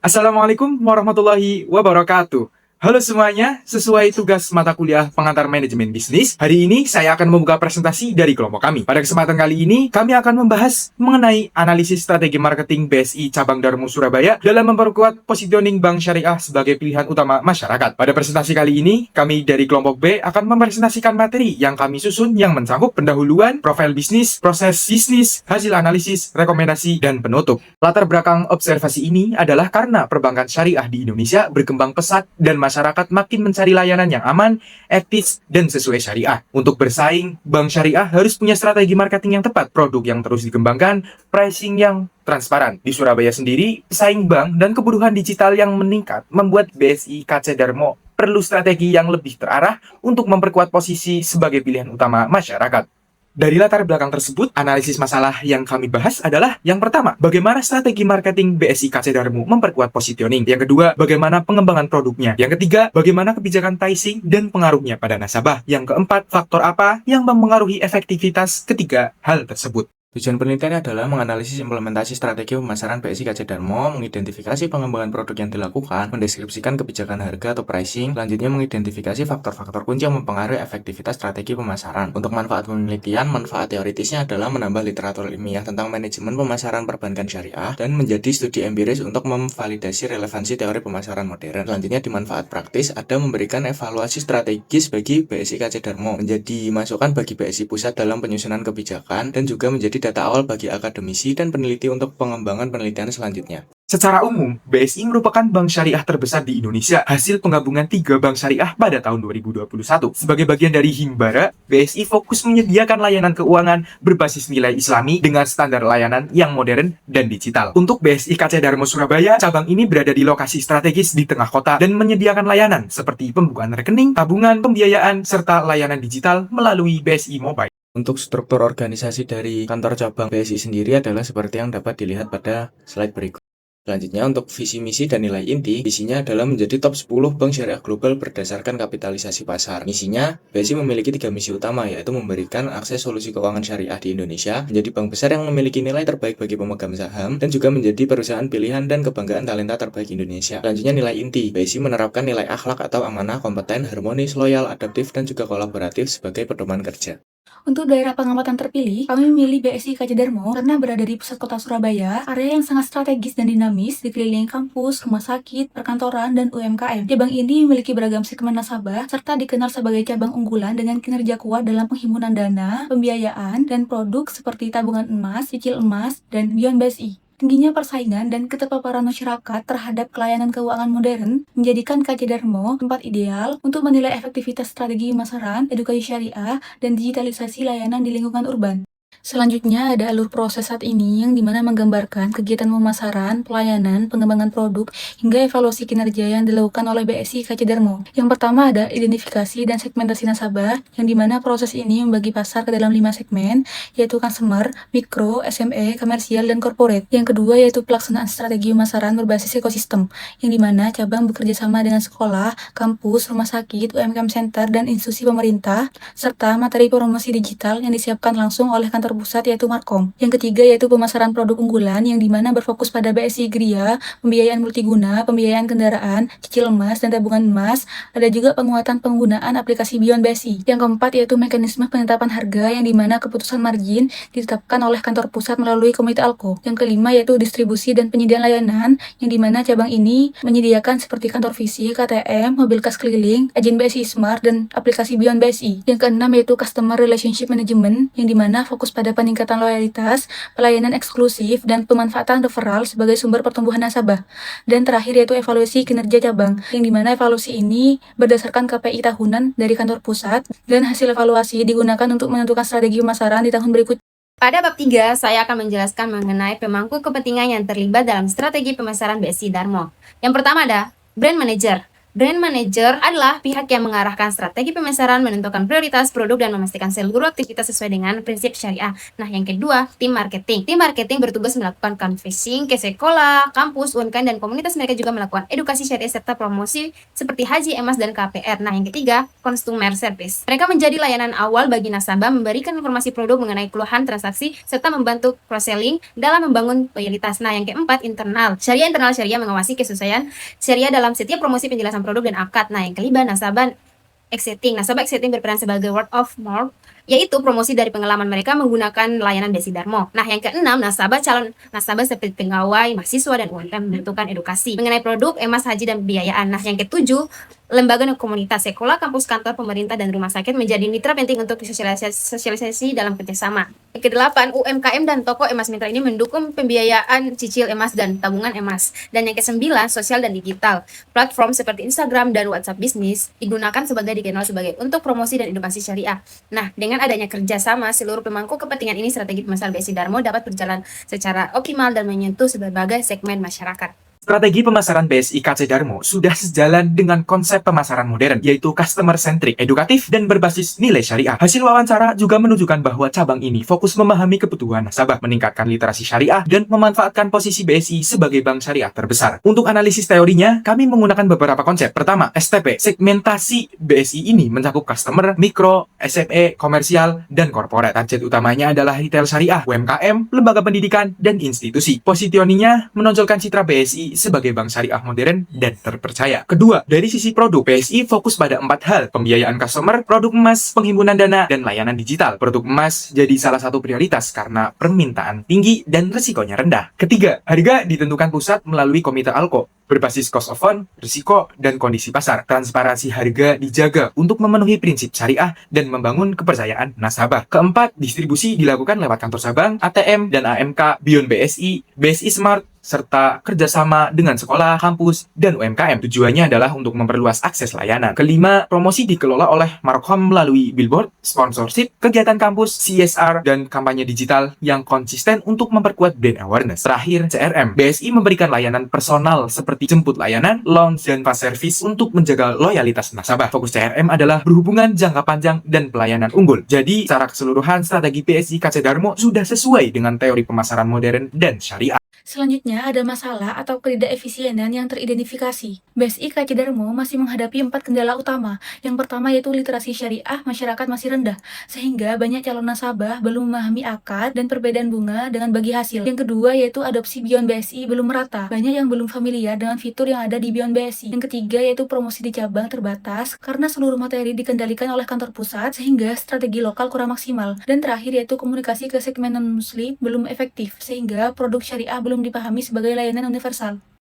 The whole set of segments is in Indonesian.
Assalamualaikum warahmatullahi wabarakatuh. Halo semuanya, sesuai tugas mata kuliah pengantar manajemen bisnis, hari ini saya akan membuka presentasi dari kelompok kami. Pada kesempatan kali ini, kami akan membahas mengenai analisis strategi marketing BSI Cabang Darmo Surabaya dalam memperkuat positioning bank syariah sebagai pilihan utama masyarakat. Pada presentasi kali ini, kami dari kelompok B akan mempresentasikan materi yang kami susun yang mencakup pendahuluan, profil bisnis, proses bisnis, hasil analisis, rekomendasi, dan penutup. Latar belakang observasi ini adalah karena perbankan syariah di Indonesia berkembang pesat dan masyarakat makin mencari layanan yang aman, etis, dan sesuai syariah. Untuk bersaing, bank syariah harus punya strategi marketing yang tepat, produk yang terus dikembangkan, pricing yang transparan. Di Surabaya sendiri, pesaing bank dan kebutuhan digital yang meningkat membuat BSI KC Darmo perlu strategi yang lebih terarah untuk memperkuat posisi sebagai pilihan utama masyarakat. Dari latar belakang tersebut, analisis masalah yang kami bahas adalah yang pertama, bagaimana strategi marketing BSI KC Darmo memperkuat positioning. Yang kedua, bagaimana pengembangan produknya. Yang ketiga, bagaimana kebijakan pricing dan pengaruhnya pada nasabah. Yang keempat, faktor apa yang mempengaruhi efektivitas ketiga hal tersebut. Tujuan penelitian adalah menganalisis implementasi strategi pemasaran BSI KC Darmo, mengidentifikasi pengembangan produk yang dilakukan, mendeskripsikan kebijakan harga atau pricing, selanjutnya mengidentifikasi faktor-faktor kunci yang mempengaruhi efektivitas strategi pemasaran. Untuk manfaat penelitian, manfaat teoritisnya adalah menambah literatur ilmiah tentang manajemen pemasaran perbankan syariah dan menjadi studi empiris untuk memvalidasi relevansi teori pemasaran modern. Selanjutnya di manfaat praktis ada memberikan evaluasi strategis bagi BSI KC Darmo, menjadi masukan bagi BSI Pusat dalam penyusunan kebijakan dan juga menjadi data awal bagi akademisi dan peneliti untuk pengembangan penelitian selanjutnya. Secara umum, BSI merupakan bank syariah terbesar di Indonesia, hasil penggabungan 3 bank syariah pada tahun 2021. Sebagai bagian dari Himbara, BSI fokus menyediakan layanan keuangan berbasis nilai Islami dengan standar layanan yang modern dan digital. Untuk BSI KC Darmo Surabaya, cabang ini berada di lokasi strategis di tengah kota dan menyediakan layanan seperti pembukaan rekening, tabungan, pembiayaan, serta layanan digital melalui BSI Mobile. Untuk struktur organisasi dari kantor cabang BSI sendiri adalah seperti yang dapat dilihat pada slide berikut. Selanjutnya, untuk visi misi dan nilai inti, visinya adalah menjadi top 10 bank syariah global berdasarkan kapitalisasi pasar. Misinya, BSI memiliki 3 misi utama, yaitu memberikan akses solusi keuangan syariah di Indonesia, menjadi bank besar yang memiliki nilai terbaik bagi pemegang saham, dan juga menjadi perusahaan pilihan dan kebanggaan talenta terbaik Indonesia. Selanjutnya, nilai inti. BSI menerapkan nilai akhlak atau amanah, kompeten, harmonis, loyal, adaptif, dan juga kolaboratif sebagai pedoman kerja. Untuk daerah pengamatan terpilih, kami memilih BSI KC Darmo karena berada di pusat kota Surabaya, area yang sangat strategis dan dinamis, dikelilingi kampus, rumah sakit, perkantoran, dan UMKM. Cabang ini memiliki beragam segmen nasabah, serta dikenal sebagai cabang unggulan dengan kinerja kuat dalam penghimpunan dana, pembiayaan, dan produk seperti tabungan emas, cicil emas, dan Beyond BSI. Tingginya persaingan dan keterpaparan masyarakat terhadap pelayanan keuangan modern menjadikan KC Darmo tempat ideal untuk menilai efektivitas strategi pemasaran, edukasi syariah, dan digitalisasi layanan di lingkungan urban. Selanjutnya ada alur proses saat ini yang dimana menggambarkan kegiatan pemasaran, pelayanan, pengembangan produk, hingga evaluasi kinerja yang dilakukan oleh BSI KC Darmo. Yang pertama ada identifikasi dan segmentasi nasabah, yang dimana proses ini membagi pasar ke dalam 5 segmen, yaitu consumer, mikro, SME, komersial, dan corporate. Yang kedua yaitu pelaksanaan strategi pemasaran berbasis ekosistem, yang dimana cabang bekerja sama dengan sekolah, kampus, rumah sakit, UMKM center, dan institusi pemerintah, serta materi promosi digital yang disiapkan langsung oleh kantor pusat yaitu Markom. Yang ketiga yaitu pemasaran produk unggulan yang dimana berfokus pada BSI Gria, pembiayaan multiguna, pembiayaan kendaraan, cicil emas, dan tabungan emas. Ada juga penguatan penggunaan aplikasi Beyond BSI. Yang keempat yaitu mekanisme penetapan harga yang dimana keputusan margin ditetapkan oleh kantor pusat melalui komite ALKO. Yang kelima yaitu distribusi dan penyediaan layanan yang dimana cabang ini menyediakan seperti kantor fisik, KTM, mobil kas keliling, agen BSI Smart, dan aplikasi Beyond BSI. Yang keenam yaitu Customer Relationship Management yang dimana fokus pada peningkatan loyalitas, pelayanan eksklusif, dan pemanfaatan referral sebagai sumber pertumbuhan nasabah. Dan terakhir yaitu evaluasi kinerja cabang, yang dimana evaluasi ini berdasarkan KPI tahunan dari kantor pusat, dan hasil evaluasi digunakan untuk menentukan strategi pemasaran di tahun berikutnya. Pada bab 3, saya akan menjelaskan mengenai pemangku kepentingan yang terlibat dalam strategi pemasaran BSI Darmo. Yang pertama ada Brand Manager. Brand manager adalah pihak yang mengarahkan strategi pemasaran, menentukan prioritas produk, dan memastikan seluruh aktivitas sesuai dengan prinsip syariah. Nah, yang kedua, tim marketing. Tim marketing bertugas melakukan canvassing ke sekolah, kampus, UMKM, dan komunitas. Mereka juga melakukan edukasi syariah serta promosi seperti haji, emas, dan KPR. Nah, yang ketiga, consumer service. Mereka menjadi layanan awal bagi nasabah, memberikan informasi produk mengenai keluhan transaksi, serta membantu cross-selling dalam membangun loyalitas. Nah, yang keempat, internal. Internal syariah mengawasi kesesuaian syariah dalam setiap promosi, penjelasan produk, dan akad. Nah, yang kelima, nasabah exciting. Nasabah exciting berperan sebagai word of mouth, yaitu promosi dari pengalaman mereka menggunakan layanan BSI Darmo. Nah, yang keenam, calon nasabah seperti pegawai, mahasiswa, dan UMKM menentukan edukasi mengenai produk, emas, haji, dan pembiayaan. Nah, yang ketujuh, lembaga dan komunitas, sekolah, kampus, kantor, pemerintah, dan rumah sakit menjadi mitra penting untuk sosialisasi dalam kerjasama. Yang kedelapan, UMKM dan toko emas mitra ini mendukung pembiayaan cicil emas dan tabungan emas. Dan yang kesembilan, sosial dan digital. Platform seperti Instagram dan WhatsApp bisnis digunakan dikenal sebagai untuk promosi dan edukasi syariah. Nah, dengan adanya kerjasama seluruh pemangku kepentingan ini, strategi pemasaran BSI Darmo dapat berjalan secara optimal dan menyentuh berbagai segmen masyarakat. Strategi pemasaran BSI KC Darmo sudah sejalan dengan konsep pemasaran modern, yaitu customer-centric, edukatif, dan berbasis nilai syariah. Hasil wawancara juga menunjukkan bahwa cabang ini fokus memahami kebutuhan nasabah, meningkatkan literasi syariah, dan memanfaatkan posisi BSI sebagai bank syariah terbesar. Untuk analisis teorinya, kami menggunakan beberapa konsep. Pertama, STP. Segmentasi BSI ini mencakup customer, mikro, SME, komersial, dan korporat. Target utamanya adalah retail syariah, UMKM, lembaga pendidikan, dan institusi. Positioningnya menonjolkan citra BSI sebagai bank syariah modern dan terpercaya. Kedua, dari sisi produk, BSI fokus pada 4 hal: pembiayaan customer, produk emas, penghimpunan dana, dan layanan digital. Produk emas jadi salah satu prioritas karena permintaan tinggi dan risikonya rendah. Ketiga, harga ditentukan pusat melalui komite ALKO, berbasis cost of fund, risiko, dan kondisi pasar. Transparansi harga dijaga untuk memenuhi prinsip syariah dan membangun kepercayaan nasabah. Keempat, distribusi dilakukan lewat kantor cabang, ATM, dan AMK Beyond BSI, BSI Smart, serta kerjasama dengan sekolah, kampus, dan UMKM. Tujuannya adalah untuk memperluas akses layanan. Kelima, promosi dikelola oleh Markom melalui billboard, sponsorship, kegiatan kampus, CSR, dan kampanye digital yang konsisten untuk memperkuat brand awareness. Terakhir, CRM. BSI memberikan layanan personal seperti jemput layanan, lounge, dan fast service untuk menjaga loyalitas nasabah. Fokus CRM adalah berhubungan jangka panjang dan pelayanan unggul. Jadi, secara keseluruhan, strategi BSI KC Darmo sudah sesuai dengan teori pemasaran modern dan syariah. Selanjutnya ada masalah atau ketidakefisienan yang teridentifikasi. BSI KC Darmo masih menghadapi 4 kendala utama. Yang pertama yaitu literasi syariah masyarakat masih rendah, sehingga banyak calon nasabah belum memahami akad dan perbedaan bunga dengan bagi hasil. Yang kedua yaitu adopsi Beyond BSI belum merata. Banyak yang belum familiar dengan fitur yang ada di Beyond BSI. Yang ketiga yaitu promosi di cabang terbatas karena seluruh materi dikendalikan oleh kantor pusat, sehingga strategi lokal kurang maksimal. Dan terakhir yaitu komunikasi ke segmen non-muslim belum efektif, sehingga produk syariah belum dipahami sebagai layanan universal.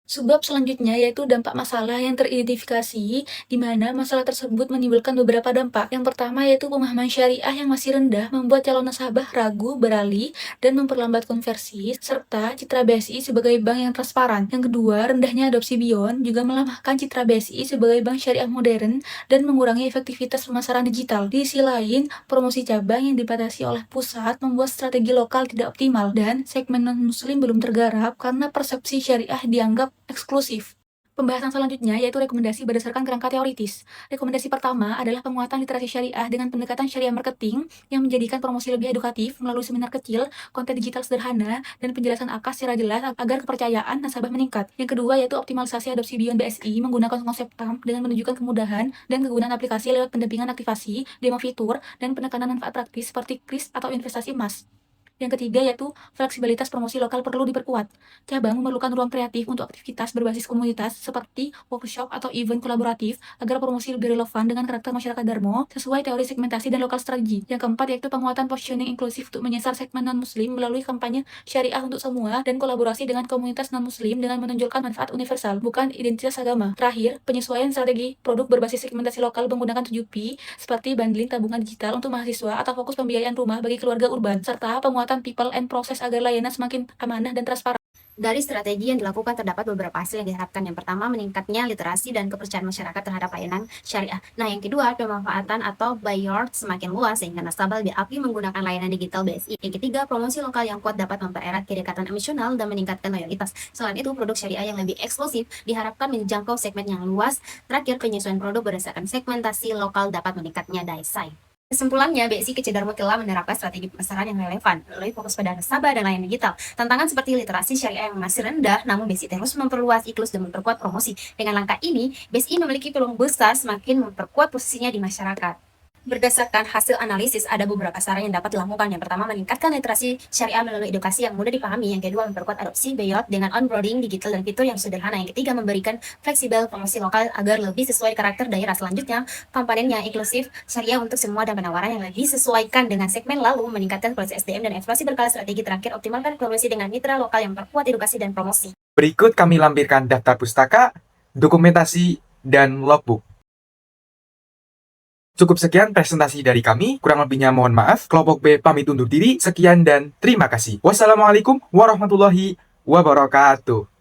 Subbab selanjutnya yaitu dampak masalah yang teridentifikasi, di mana masalah tersebut menimbulkan beberapa dampak. Yang pertama yaitu pemahaman syariah yang masih rendah membuat calon nasabah ragu, beralih, dan memperlambat konversi, serta citra BSI sebagai bank yang transparan. Yang kedua, rendahnya adopsi Beyond juga melemahkan citra BSI sebagai bank syariah modern dan mengurangi efektivitas pemasaran digital. Di sisi lain, promosi cabang yang dibatasi oleh pusat membuat strategi lokal tidak optimal, dan segmen non-muslim belum tergarap karena persepsi syariah dianggap eksklusif. Pembahasan selanjutnya yaitu rekomendasi berdasarkan kerangka teoritis. Rekomendasi pertama adalah penguatan literasi syariah dengan pendekatan syariah marketing yang menjadikan promosi lebih edukatif melalui seminar kecil, konten digital sederhana, dan penjelasan akad secara jelas agar kepercayaan nasabah meningkat. Yang kedua yaitu optimalisasi adopsi Beyond BSI menggunakan konsep TAM dengan menunjukkan kemudahan dan kegunaan aplikasi lewat pendampingan aktivasi, demo fitur, dan penekanan manfaat praktis seperti kris atau investasi emas. Yang ketiga yaitu fleksibilitas promosi lokal perlu diperkuat. Cabang memerlukan ruang kreatif untuk aktivitas berbasis komunitas seperti workshop atau event kolaboratif agar promosi lebih relevan dengan karakter masyarakat Darmo sesuai teori segmentasi dan lokal strategi. Yang keempat yaitu penguatan positioning inklusif untuk menyasar segmen non-muslim melalui kampanye syariah untuk semua dan kolaborasi dengan komunitas non-muslim dengan menonjolkan manfaat universal, bukan identitas agama. Terakhir, penyesuaian strategi produk berbasis segmentasi lokal menggunakan 7P seperti bundling tabungan digital untuk mahasiswa atau fokus pembiayaan rumah bagi keluarga urban, serta penguatan people and process agar layanan semakin amanah dan transparan. Dari strategi yang dilakukan terdapat beberapa hasil yang diharapkan. Yang pertama, meningkatnya literasi dan kepercayaan masyarakat terhadap layanan syariah. Nah, yang kedua, pemanfaatan atau buy yard semakin luas sehingga nasabah lebih aktif menggunakan layanan digital BSI. Yang ketiga, promosi lokal yang kuat dapat mempererat kedekatan emosional dan meningkatkan loyalitas. Selain itu, produk syariah yang lebih eksklusif diharapkan menjangkau segmen yang luas. Terakhir, penyesuaian produk berdasarkan segmentasi lokal dapat meningkatnya daya saing. Kesimpulannya, BSI Kece Darmo telah menerapkan strategi pemasaran yang relevan melalui fokus pada nasabah dan layanan digital. Tantangan seperti literasi syariah yang masih rendah, namun BSI terus memperluas iklus dan memperkuat promosi. Dengan langkah ini, BSI memiliki peluang besar semakin memperkuat posisinya di masyarakat. Berdasarkan hasil analisis, ada beberapa saran yang dapat dilakukan. Yang pertama, meningkatkan literasi syariah melalui edukasi yang mudah dipahami. Yang kedua, memperkuat adopsi buyout dengan onboarding digital dan fitur yang sederhana. Yang ketiga, memberikan fleksibel promosi lokal agar lebih sesuai karakter daerah. Selanjutnya, kampanye yang inklusif syariah untuk semua dan penawaran yang lebih disesuaikan dengan segmen, lalu meningkatkan kualitas SDM dan evaluasi berkala. Strategi terakhir, optimalkan kolaborasi dengan mitra lokal yang memperkuat edukasi dan promosi. Berikut kami lampirkan daftar pustaka, dokumentasi, dan logbook. Cukup sekian presentasi dari kami, kurang lebihnya mohon maaf. Kelompok B pamit undur diri, sekian dan terima kasih. Wassalamualaikum warahmatullahi wabarakatuh.